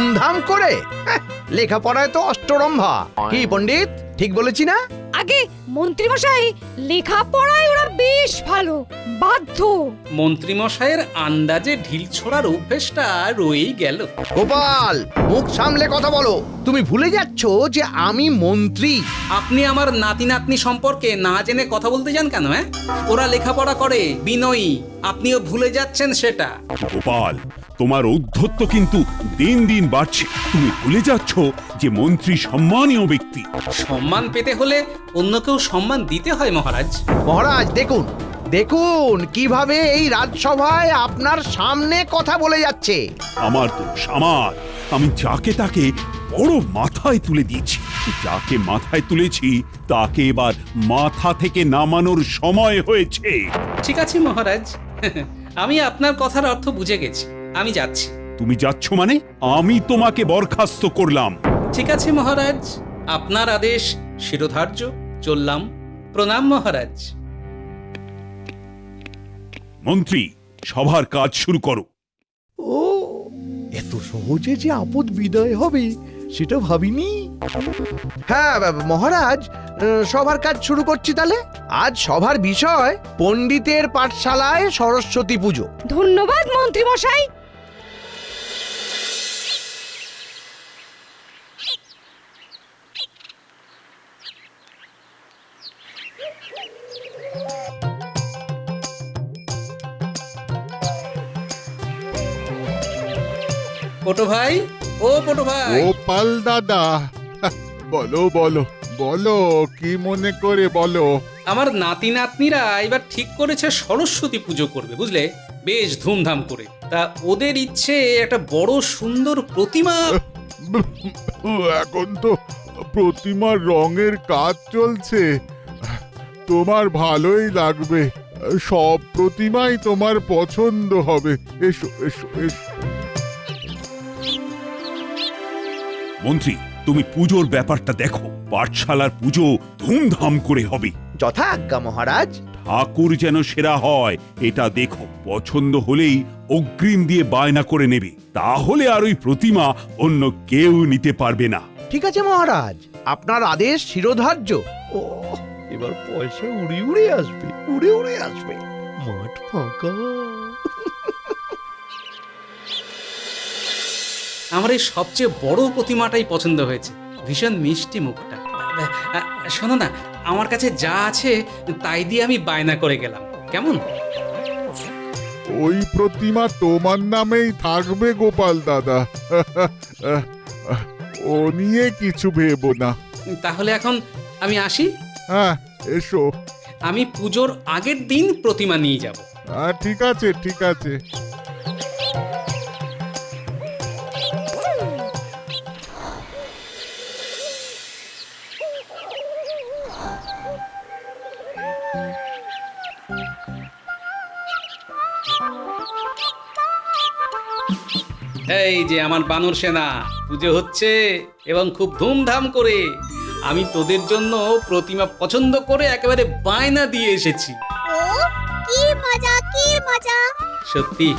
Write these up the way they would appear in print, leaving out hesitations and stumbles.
ধুমধাম করে? লেখাপড়ায় তো অষ্টরম্ভা। কি পণ্ডিত, ঠিক বলেছি না? আগে মন্ত্রীমশাই, লেখাপড়ায় ওরা বেশ ভালো, বাধ্য। মন্ত্রীমশাইয়ের আন্দাজে ঢিল ছোড়ার অভ্যেসটা রয়েই গেল। গোপাল, মুখ সামলে কথা বলো। তুমি ভুলে যাচ্ছ যে আমি মন্ত্রী। আপনি আমার নাতি নাতনি সম্পর্কে না জেনে কথা বলতে যান কেন? ওরা লেখাপড়া করে, বিনয়ী। আপনিও ভুলে যাচ্ছেন সেটা। গোপাল, তোমার ঔদ্ধত্য কিন্তু দিন দিন বাড়ছে। তুমি ভুলে যাচ্ছ যে মন্ত্রী সম্মানীয় ব্যক্তি। সম্মান পেতে হলে অন্য কেউ সম্মান দিতে হয় মহারাজ। মহারাজ দেখুন, দেখুন কিভাবে এই রাজসভায় আপনার সামনে কথা বলে যাচ্ছে। আমার দোষ আমার। আমি যাকে তাকে বড় মাথায় তুলে দিয়েছি। যাকে মাথায় তুলেছি তাকে এবার মাথা থেকে নামানোর সময় হয়েছে। ঠিক আছে মহারাজ, আমি আপনার কথার অর্থ বুঝে গেছি। আমি যাচ্ছি। তুমি যাচ্ছ মানে? আমি তোমাকে বরখাস্ত করলাম। ঠিক আছে মহারাজ, আপনার আদেশ শিরোধার্য। চললাম। প্রণাম মহারাজ। মন্ত্রী, সভার কাজ শুরু করো। ও, এত সহজে যে আপদ বিদায় হবে সেটা ভাবিনি। হ্যাঁ মহারাজ, সভার কাজ শুরু করছি তাহলে। আজ সভার বিষয় পণ্ডিতের পাঠশালায় সরস্বতী পুজো। ধন্যবাদ মন্ত্রীমশাই। পটু ভাই, ও পটু ভাই। গোপাল দাদা, বলো বলো বলো, কি মনে করে বলো? আমার নাতি নাতনিরা এবার ঠিক করেছে সরস্বতী পুজো করবে, বুঝলে, বেশ ধুমধাম করে। তা ওদের ইচ্ছে একটা বড় সুন্দর প্রতিমা। এখন তো প্রতিমার রঙের কাজ চলছে, তোমার ভালোই লাগবে। সব প্রতিমাই তোমার পছন্দ হবে। এসো এসো এসো। মন্ত্রী, তুমি পুজোর ব্যাপারটা দেখো। পাঠশালার পুজো ধুমধাম করে হবে। যথা আজ্ঞা মহারাজ। ঠাকুর যেন সেরা হয় এটা দেখো। পছন্দ হলেই অগ্রিম দিয়ে বায়না করে নেবে, তাহলে আর ওই প্রতিমা অন্য কেউ নিতে পারবে না। ঠিক আছে মহারাজ, আপনার আদেশ শিরোধার্য। ও, এবার পয়সা উড়ে উড়ে আসবে, উড়ে উড়ে আসবে। মাঠ ফাঁকা। আমার এই সবচেয়ে বড় প্রতিমাটাই পছন্দ হয়েছে। ভীষণ মিষ্টি মুখটা। শোনো না, আমার কাছে যা আছে তাই দিয়ে আমি বায়না করে গেলাম, কেমন? ওই প্রতিমা তোমার নামেই থাকবে গোপাল দাদা। ও নিয়ে কিছু ভেবো না। তাহলে এখন আমি আসি। হ্যাঁ, এসো। আমি পুজোর আগের দিন প্রতিমা নিয়ে যাব। ঠিক আছে ঠিক আছে। এই যে আমার বানর সেনা, পুজো হচ্ছে এবং খুব ধুমধাম করে। আমি তোদের জন্য প্রতিমা পছন্দ করে একেবারে বায়না দিয়ে এসেছি। ও কি মজা, কি মজা! সত্যি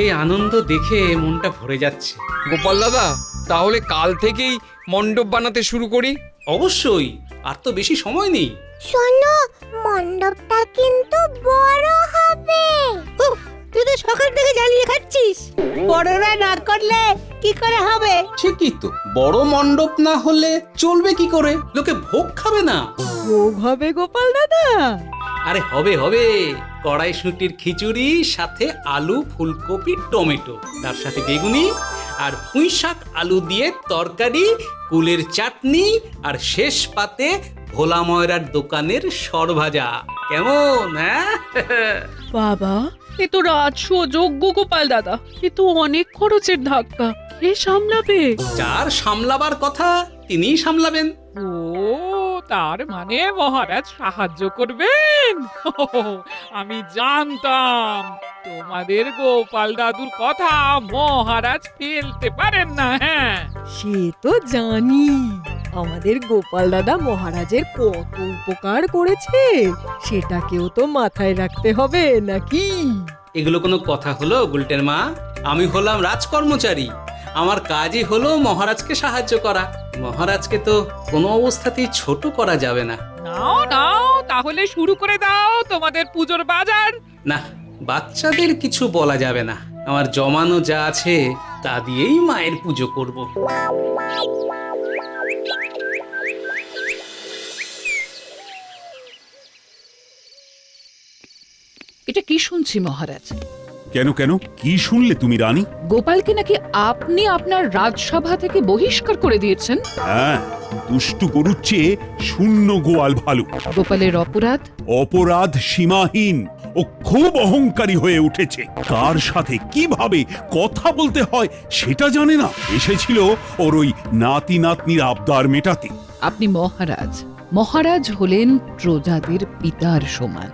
এই আনন্দ দেখে মনটা ভরে যাচ্ছে। গোপাল দাদা, তাহলে কাল থেকেই মণ্ডপ বানাতে শুরু করি। অবশ্যই, আর তো বেশি সময় নেই। শোনো, মণ্ডপটা কিন্তু বড় হবে। তুই তো সকাল থেকে জ্বালিয়ে খাচ্ছিস। বড়রা না করলে কি করে হবে? ঠিকই তো, বড় মণ্ডপ না হলে চলবে কি করে? লোকে ভোগ খাবে না। ভোগ হবে গোপাল দাদা? আরে হবে হবে। কড়াইশুঁটির খিচুড়ি, সাথে আলু, ফুলকপি, টমেটো, তার সাথে বেগুনি আর পুঁই শাক আলু দিয়ে তরকারি, কুলের চাটনি, আর শেষ পাতে ভোলা ময়রার দোকানের সরভাজা। কেমন, হ্যাঁ? বাবা, এ তো রাজসযোগ্য গোপাল দাদা। এ তো অনেক খরচের ধাক্কা। কে সামলাবে? যার সামলাবার কথা তিনিই সামলাবেন। ও, তার মানে মহারাজ সাহায্য করবেন? আমি জানতাম তোমাদের গোপাল দাদুর কথা মহারাজ ফেলতে পারেন না। হ্যাঁ, সে তো জানি। আমাদের গোপাল দাদা মহারাজের কত উপকার করেছে সেটাকেও তো মাথায় রাখতে হবে নাকি? এগুলো কোনো কথা হলো গুলটের মা? আমি হলাম রাজকর্মচারী, আমার কাজই হলো মহারাজকে সাহায্য করা। মহারাজকে তো কোনো অবস্থাতেই ছোট করা যাবে না। নাও নাও, তাহলে শুরু করে দাও তোমাদের পুজোর বাজার। না, বাচ্চাদের কিছু বলা যাবে না। আমার জমানো যা আছে তা দিয়েই মায়ের পুজো করব। এটা কি শুনছি মহারাজ? কেন কেন কি শুনলে তুমি রানী? গোপালকে নাকি আপনি আপনার রাজসভা থেকে বহিষ্কার করে দিয়েছেন। হ্যাঁ, দুষ্টু গরুর চেয়ে শূন্য গোয়াল ভালো। গোপালের অপরাধ? অপরাধ সীমাহীন। ও খুব অহংকারী হয়ে উঠেছে। কার সাথে কিভাবে কথা বলতে হয় সেটা জানে না। এসেছিল ওর ওই নাতি নাতনির আবদার মেটাতে। আপনি মহারাজ, মহারাজ হলেন প্রজাদের পিতার সমান।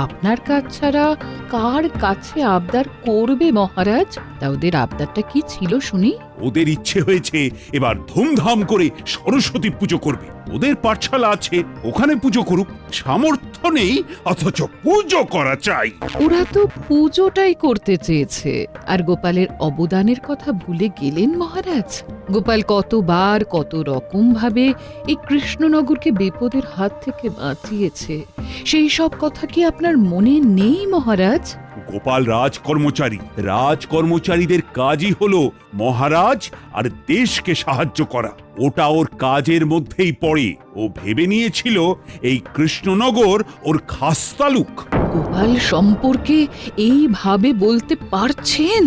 আপনার কাজ ছাড়া কার কাছে আবদার করবে মহারাজ? তা ওদের আবদারটা কি ছিল শুনি? ওদের ইচ্ছে হয়েছে এবার ধুমধাম করে সরস্বতী পুজো করবে। ওদের পাঠশালা আছে, ওখানে পুজো করুক। সামর্থ্য নেই, অথচ পুজো করা চাই। ওরা তো পুজোটাই করতে চেয়েছে, আর গোপালের অবদানের কথা ভুলে গেলেন মহারাজ? গোপাল কতবার কত রকম ভাবে এই কৃষ্ণনগরকে বিপদের হাত থেকে বাঁচিয়েছে, সেই সব কথা কি আপনার মনে নেই মহারাজ? গোপাল রাজকর্মচারী। রাজকর্মচারীদের কাজই হলো মহারাজ আর দেশকে সাহায্য করা। ওটা ওর কাজের মধ্যেই পড়ে। ও ভেবে নিয়েছিল এই কৃষ্ণনগর ওর খাসতালুক। গোপাল সম্পর্কে এইভাবে বলতে পারছেন?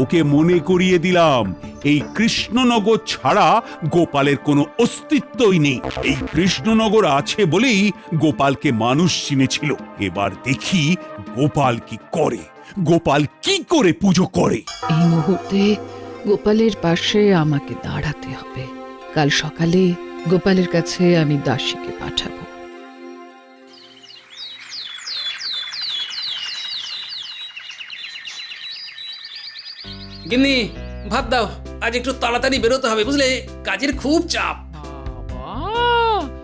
ওকে মনে করিয়ে দিলাম এই কৃষ্ণনগর ছাড়া গোপালের কোনো অস্তিত্বই নেই। এই কৃষ্ণনগর আছে বলেই গোপালকে মানুষ চিনেছিল। এবার দেখি গোপাল কি করে, গোপাল কি করে পুজো করে। এই মুহূর্তে গোপালের পাশে আমাকে দাঁড়াতে হবে। কাল সকালে গোপালের কাছে আমি দাসীকে পাঠাবো। গিন্নি, ভাত দাও। আজ একটু তাড়াতাড়ি বেরোতে হবে, বুঝলে? কাজের খুব চাপ।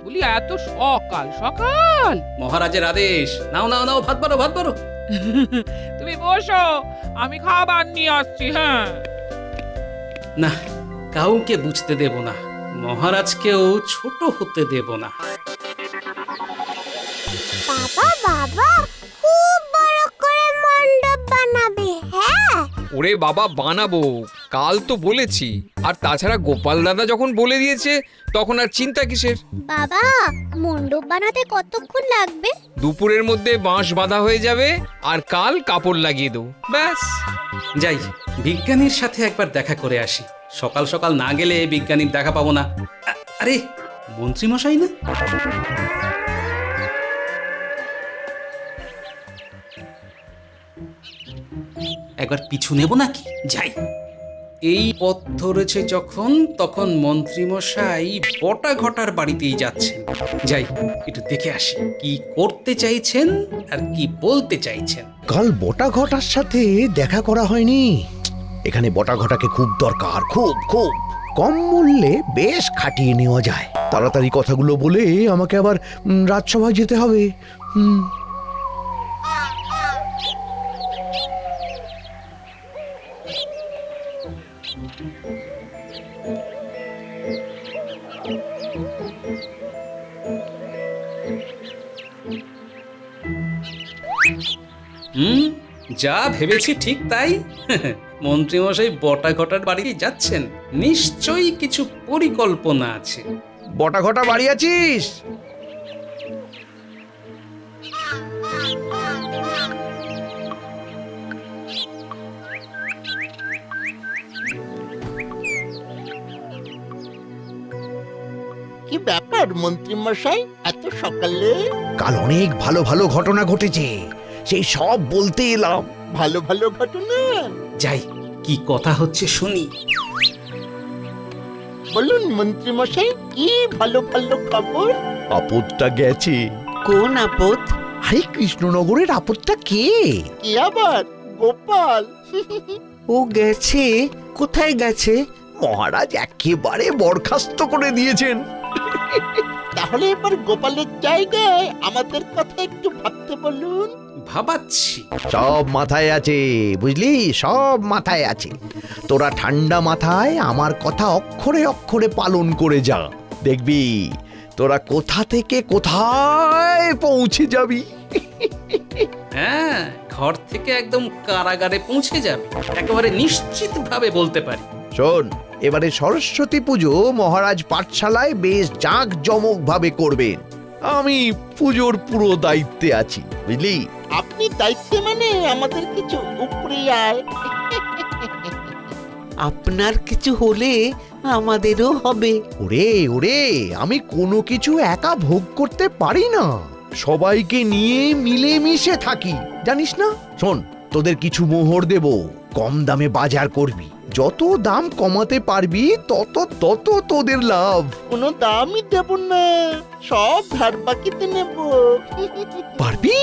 বলি এত সকাল সকাল? মহারাজের আদেশ। নাও নাও নাও, ভাত বাড়ো, ভাত বাড়ো। তুমি বসো, আমি খাবার নিয়ে আসছি। হ্যাঁ, না, কাউকে বুঝতে দেব না। মহারাজকেও ছোট হতে দেব না। বাবা বাবা খুব বড় করে মণ্ডপ বানাবে। হ্যাঁ, ওরে বাবা, বানাবো। কাল তো বলেছি। আর তাছাড়া গোপাল দাদা যখন বলে দিয়েছে তখন আর চিন্তা কিসের? বাবা মণ্ডপ বানাতে কতক্ষণ লাগবে? দুপুরের মধ্যে বাঁশ বাঁধা হয়ে যাবে, আর কাল কাপড় লাগিয়ে দেবো, ব্যাস। যাই, বিজ্ঞানীর সাথে একবার দেখা করে আসি। সকাল সকাল না গেলে বিজ্ঞানীর দেখা পাবো না। আরে, মন্ত্রীমশাই না? একবার পিছু নেব নাকি? যাই। এই পথ ধরেছে যখন, তখন মন্ত্রীমশাই বটা ঘটার বাড়িতেই যাচ্ছেন। যাই, একটু দেখে আসি কি করতে চাইছেন আর কি বলতে চাইছেন। কাল বটা ঘটার সাথে দেখা করা হয়নি। এখানে বটা ঘটাকে খুব দরকার, খুব খুব। কম মূল্যে বেশ খাটিয়ে নেওয়া যায়। তাড়াতাড়ি কথাগুলো বলে আমাকে আবার রাজসভায় যেতে হবে। যা ভেবেছি ঠিক তাই। মন্ত্রীমশাই বটা ঘটার বাড়ি যাচ্ছেন, নিশ্চয়ই কিছু পরিকল্পনা আছে। বটা ঘটা বাড়ি আছিস? কি ব্যাপার মন্ত্রী মশাই, এত সকালে? কাল অনেক ভালো ভালো ঘটনা ঘটেছে, সেই সব বলতে এলাম। ভালো ভালো ঘটনা? যাই, কি কথা হচ্ছে শুনি। বলুন মন্ত্রী মশাই, কি ভালো ভালো খবর? আপদটা গেছে। কোন আপদ? আরে কৃষ্ণনগরের আপদটা কে? কি আবার? গোপাল। ও গেছে? কোথায় গেছে? মহারাজ একেবারে বরখাস্ত করে দিয়েছেন। তাহলে এবার গোপালের জায়গায় আমাদের কথা একটু ভাবতে বলুন। ভাবাচ্ছি। সব মাথায় আছে, বুঝলি, সব মাথায় আছে। তোরা ঠান্ডা মাথায় আমার কথা অক্ষরে অক্ষরে পালন করে যা, দেখবি তোরা কোথা থেকে কোথায় পৌঁছে যাবি। হ্যাঁ, ঘর থেকে একদম কারাগারে পৌঁছে যাবে, একেবারে নিশ্চিতভাবে বলতে পারি। শোন, এবারে সরস্বতী পুজো মহারাজ পাঠশালায় বেশ জাঁকজমক ভাবে করবেন। আমি পুজোর পুরো দায়িত্বে আছি, বুঝলি। আপনি দায়িত্বে মানে আমাদের কিছু উপরে আয়। আপনার কিছু হলে আমাদেরও হবে। ওরে ওরে, আমি কোনো কিছু একা ভোগ করতে পারি না, সবাইকে নিয়ে মিলে মিশে থাকি, জানিস না। শোন, তোদের কিছু মোহর দেব, কম দামে বাজার করবি, যত দাম কমাতে পারবি তত তত তোদের লাভ। কোনো দামই দেব না, সব ধার বাকিতে নেব। পারবি?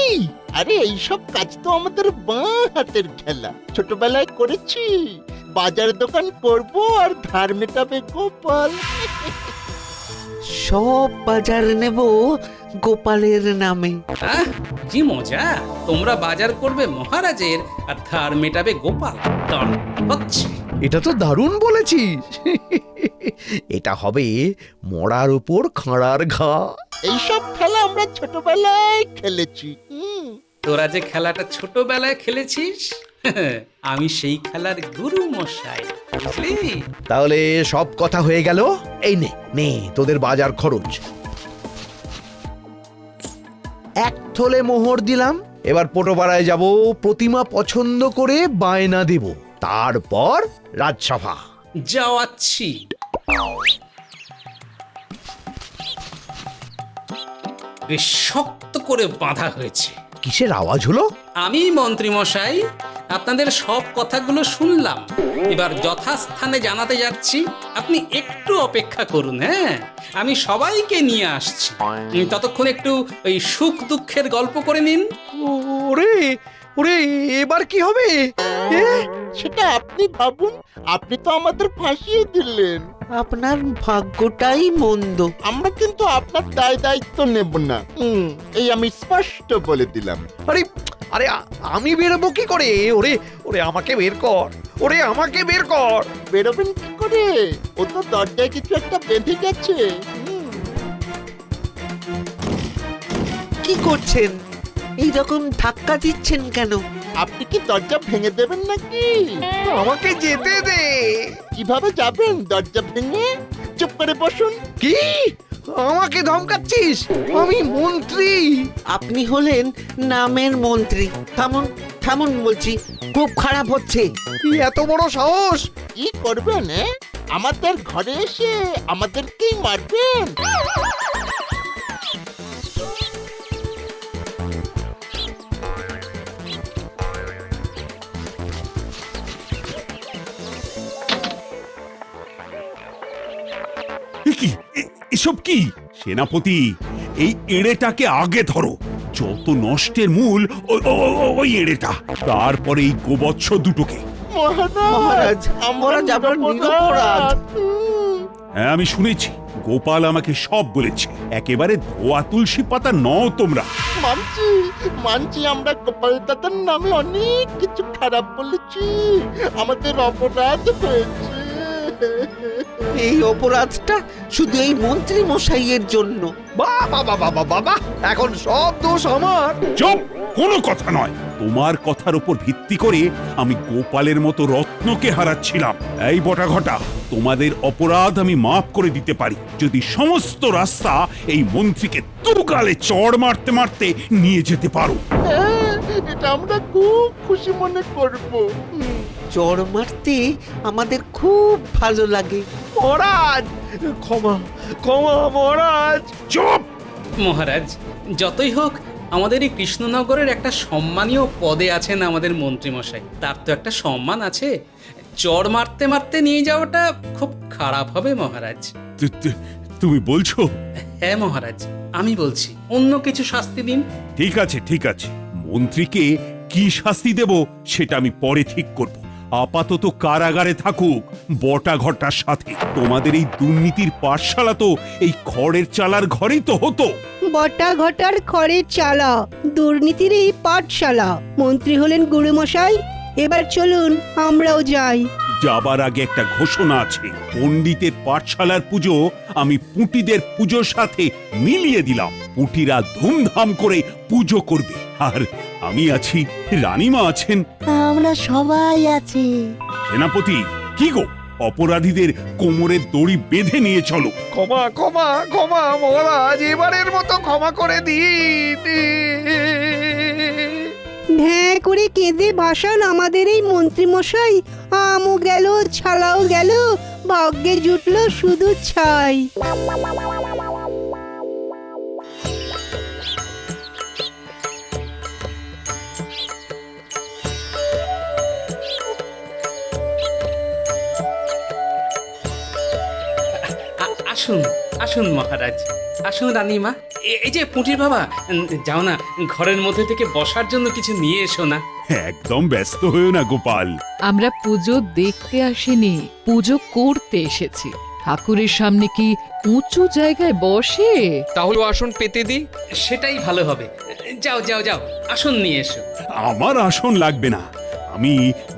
আরে এইসব কাজ তো আমাদের বাঁ হাতের খেলা, ছোটবেলায় করেছি। বাজার দোকান করব আর ধার মেটাবে গোপাল। সব বাজার নেব গোপালের নামে। আহ, কি মজা! তোমরা বাজার করবে মহারাজের আর ধার মেটাবে গোপাল। দাঁড়াও, হচ্ছে। এটা তো দারুণ বলেছিস। এটা হবে মরার উপর খাঁড়ার ঘা। এইসব খেলা আমরা ছোটবেলায় খেলেছি। তোরা যে খেলাটা ছোটবেলায় খেলেছিস, আমি সেই খেলার গুরু মশাই, বুঝলি? তাহলে সব কথা হয়ে গেল। এই নে নে তোদের বাজার খরচ। এক থলে মোহর দিলাম। এবার পোটোপাড়ায় যাব, প্রতিমা পছন্দ করে বায়না দেব, তারপর রাজসভা। যাওয়াচ্ছি। বেশ শক্ত করে বাঁধা হয়েছে। কিসের আওয়াজ হলো? আমি মন্ত্রী মশাই আপনাদের সব কথাগুলো শুনলাম, এবার যথাস্থানে জানাতে যাচ্ছি। আপনি একটু অপেক্ষা করুন। হ্যাঁ, আমি সবাইকে নিয়ে আসছি। ততক্ষণ একটু ওই সুখ দুঃখের গল্প করে নিন। ওরে ওরে, এবার কি হবে? সেটা আপনি ভাবুন, আপনি তো আমাদের ফাঁসিয়ে দিলেন। আপনার ভাগ্যটাই মন্দ। আমরা কিন্তু আপনার দায় দায়িত্ব নেব না, এই আমি স্পষ্ট বলে দিলাম। আরে আরে, আমি বেরোবো কি করে? ওরে ওরে, আমাকে বের কর, ওরে আমাকে বের কর। বেরোবেন কি করে? ও তো দরজায় কিছু একটা বেঁধে গেছে। কি করছেন? এই রকম ধাক্কা দিচ্ছেন কেন? আপনি কি দরজা ভেঙে দেবেন নাকি? আমাকে যেতে দে। কিভাবে যাবেন দরজা ভেঙে? চুপ করে বসুন। কি? আমাকে ধমকাচ্ছিস? আমি মন্ত্রী। আপনি হলেন নামের মন্ত্রী। থামুন থামুন বলছি, খুব খারাপ হচ্ছে। কি এত বড় সাহস? কি করবেন? আমাদের ঘরে এসে আমাদেরকেই মারবেন? কি এসব কি? সেনাপতি, এই এড়েটাকে আগে ধরো। যত নষ্টের মূল ওই এড়েটা, তারপরে এই গোবৎস দুটোকে। মহারাজ, আমরা আপনার নিরপরাধ। হ্যাঁ, আমি শুনেছি, গোপাল আমাকে সব বলেছে। একেবারে ধোয়া তুলসী পাতা নও তোমরা। মানছি মানছি, আমরা গোপাল দাদার নামে অনেক কিছু খারাপ বলেছি, আমাদের অপরাধ হয়েছে। এই অপরাধটা শুধু এই মন্ত্রী মশাইয়ের জন্য। বাবা বাবা বাবা, এখন সব দোষ আমার। চুপ, কোনো কথা নয়। তোমার কথার উপর ভিত্তি করে আমি গোপালের মতো রত্নকে হারাচ্ছিলাম। এই বটা ঘটা, তোমাদের অপরাধ আমি মাফ করে দিতে পারি যদি সমস্ত রাস্তা এই মন্ত্রীকে তুকালে চড় মারতে মারতে নিয়ে যেতে পারো। এটা আমরা খুব খুশি মনে করব। চড় মারতে আমাদের খুব ভালো লাগে। মহারাজ, ক্ষমা ক্ষমা মহারাজ। চুপ! মহারাজ, যতই হোক আমাদের এই কৃষ্ণনগরের একটা সম্মানীয় পদে আছেন আমাদের মন্ত্রী মশাই, তার তো একটা সম্মান আছে। চড় মারতে মারতে নিয়ে যাওয়াটা খুব খারাপ হবে মহারাজ। তুমি বলছো? হ্যাঁ মহারাজ, আমি বলছি, অন্য কিছু শাস্তি দিন। ঠিক আছে ঠিক আছে, মন্ত্রীকে কি শাস্তি দেব সেটা আমি পরে ঠিক করব। আপাতত কারাগারে থাকুক বটা ঘটার সাথে। তোমাদের এই দুর্নীতির পাঠশালা তো এই খড়ের চালার ঘরেই তো হতো। বটা ঘটার খড়ের চালা, দুর্নীতির এই পাঠশালা। মন্ত্রী হলেন গুরুমশাই, এবার চলুন আমরাও যাই। যাবার আগে একটা ঘোষণা আছে, পণ্ডিতের পাঠশালার পুজো আমি পুঁটিদের পুজোর সাথে মিলিয়ে দিলাম। পুঁটিরা ধুমধাম করে পুজো করবে, আর আমি আছি, রানীমা আছেন, আমরা সবাই আছি। সেনাপতি কি গো, অপরাধীদের কোমরের দড়ি বেঁধে নিয়ে চলো। ক্ষমা ক্ষমা ক্ষমা মহারাজ, এবারের মতো ক্ষমা করে দিন। ভ্যাঁ করে কেঁদে ভাসান আমাদের এই মন্ত্রী মশাই। আমও গেল, ছালাও গেল, ভাগ্যে জুটলো শুধু ছাই। আসুন আসুন মহারাজ, আসুন রানীমা। এই যে পুঁটির বাবা, যাও না, ঘরের মধ্যে থেকে বসার জন্য কিছু নিয়ে এসো না। একদম ব্যস্ত হয়েও না গোপাল। আমরা পুজো দেখতে আসিনি, পুজো করতে এসেছি। ঠাকুরের সামনে কি উঁচু জায়গায় বসে? তাহলে আসন পেতে দিই। সেটাই ভালো হবে। যাও যাও যাও, আসন নিয়ে এসো। আমার আসন লাগবে না, আমি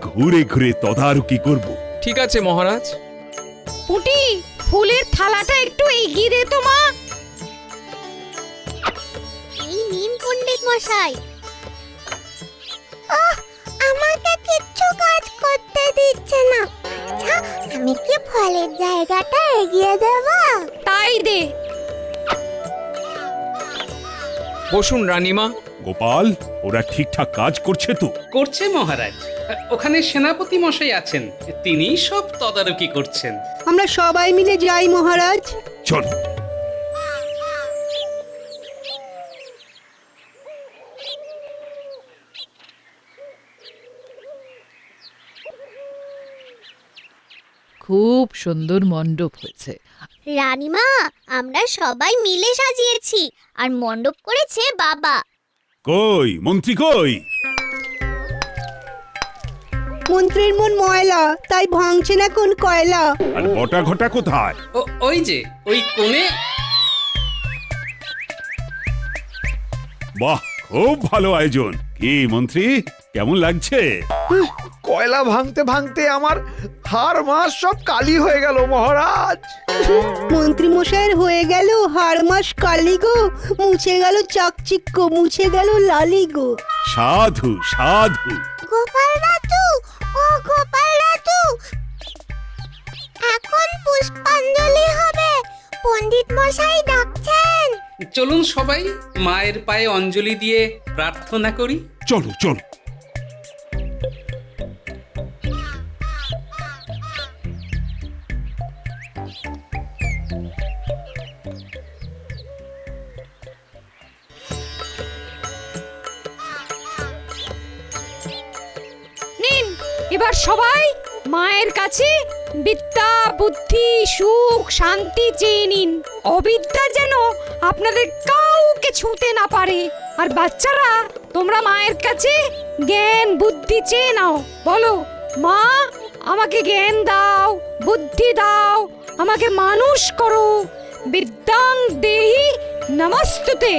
ঘুরে ঘুরে তদারকি করব। ঠিক আছে মহারাজ। পুটি, ফুলের থালাটা একটু এগিয়ে দে তো মা। এই নিন পণ্ডিত মশাই। আমাকে কিচ্ছু কাজ করতে দিচ্ছে না। আচ্ছা, আমি কি ফলের জায়গাটা এগিয়ে দেব? তাই দে। বসুন রানীমা। গোপাল, ওরা ঠিকঠাক কাজ করছে তো? করছে মহারাজ, ওখানে সেনাপতি মশাই আছেন, তিনি সব তদারকি করছেন। আমরা সবাই মিলে যাই মহারাজ। চলো। খুব সুন্দর মণ্ডপ হয়েছে। রানীমা, আমরা সবাই মিলে সাজিয়েছি, আর মণ্ডপ করেছে বাবা। কই মন্ত্রী কই? মন্ত্রীর মন ময়লা, তাই ভাঙছে না কোন কয়লা। আর বটা ঘটা কোথায়? ওই যে ওই কোণে। বাহ, খুব ভালো আয়োজন। কি মন্ত্রী, কেমন লাগছে? কয়লা ভাঙতে ভাঙতে আমার হাড় মাস সব কালি হয়ে গেল মহারাজ। মন্ত্রী মশাইয়ের হয়ে গেল হাড় মাস কালি গো, মুছে গেল চাকচিক্য, মুছে গেল লালি গো। সাধু সাধু। গোপাল দাদু, ও গোপাল দাদু, এখন পুষ্পাঞ্জলি হবে। পণ্ডিত মশাই ডাকছেন। চলুন সবাই মায়ের পায়ে অঞ্জলি দিয়ে প্রার্থনা করি। চলো চলো। নিন, এবার সবাই মায়ের কাছে বিদ্যা, বুদ্ধি, সুখ, শান্তি চেয়ে নিন। অবিদ্যা যেন আপনাদের কাউকে ছুঁতে না পারে। আর বাচ্চারা, তোমরা মায়ের কাছে জ্ঞান বুদ্ধি চেয়ে নাও। বলো, মা আমাকে জ্ঞান দাও, বুদ্ধি দাও, আমাকে মানুষ করো। বিদ্যাং দেহি নমস্তুতে।